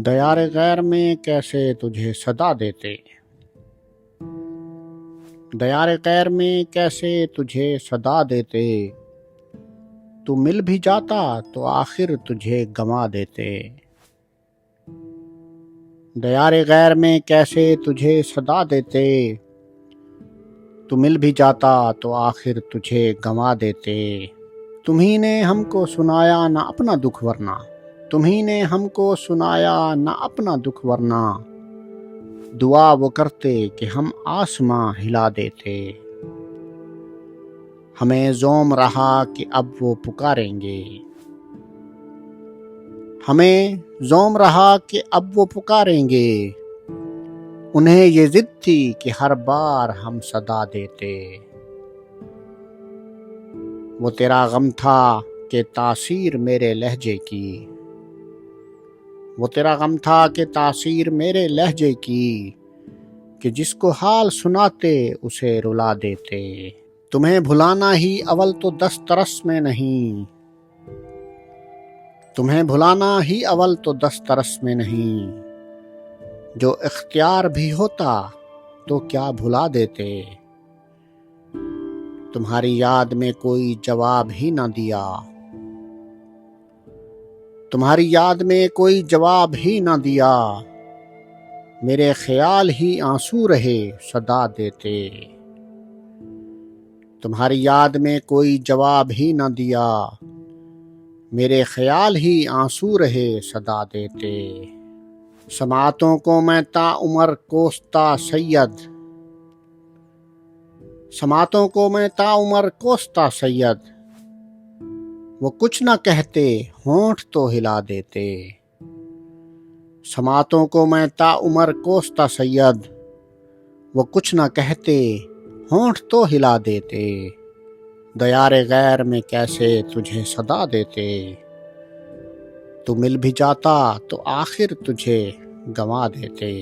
دیار غیر میں کیسے تجھے صدا دیتے، دیار غیر میں کیسے تجھے صدا دیتے، تو مل بھی جاتا تو آخر تجھے گنوا دیتے۔ دیار غیر میں کیسے تجھے صدا دیتے، تو مل بھی جاتا تو آخر تجھے گنوا دیتے۔ تمہیں نے ہم کو سنایا نہ اپنا دکھ ورنہ، تمہیں نے ہم کو سنایا نہ اپنا دکھ ورنہ، دعا وہ کرتے کہ ہم آسماں ہلا دیتے۔ ہمیں زوم رہا کہ اب وہ پکاریں گے، ہمیں زوم رہا کہ اب وہ پکاریں گے، انہیں یہ ضد تھی کہ ہر بار ہم صدا دیتے۔ وہ تیرا غم تھا کہ تاثیر میرے لہجے کی، وہ تیرا غم تھا کہ تاثیر میرے لہجے کی، کہ جس کو حال سناتے اسے رلا دیتے۔ تمہیں بھلانا ہی اول تو دسترس میں نہیں، تمہیں بھلانا ہی اول تو دسترس میں نہیں، جو اختیار بھی ہوتا تو کیا بھلا دیتے۔ تمہاری یاد میں کوئی جواب ہی نہ دیا، تمہاری یاد میں کوئی جواب ہی نہ دیا، میرے خیال ہی آنسو رہے صدا دیتے۔ تمہاری یاد میں کوئی جواب ہی نہ دیا، میرے خیال ہی آنسو رہے صدا دیتے۔ سماعتوں کو میں تا عمر کوستا سید، سماعتوں کو میں تا عمر کوستا سید، وہ کچھ نہ کہتے ہونٹ تو ہلا دیتے۔ سماعتوں کو میں تا عمر کوستا سید، وہ کچھ نہ کہتے ہونٹ تو ہلا دیتے۔ دیار غیر میں کیسے تجھے صدا دیتے، تو مل بھی جاتا تو آخر تجھے گنوا دیتے۔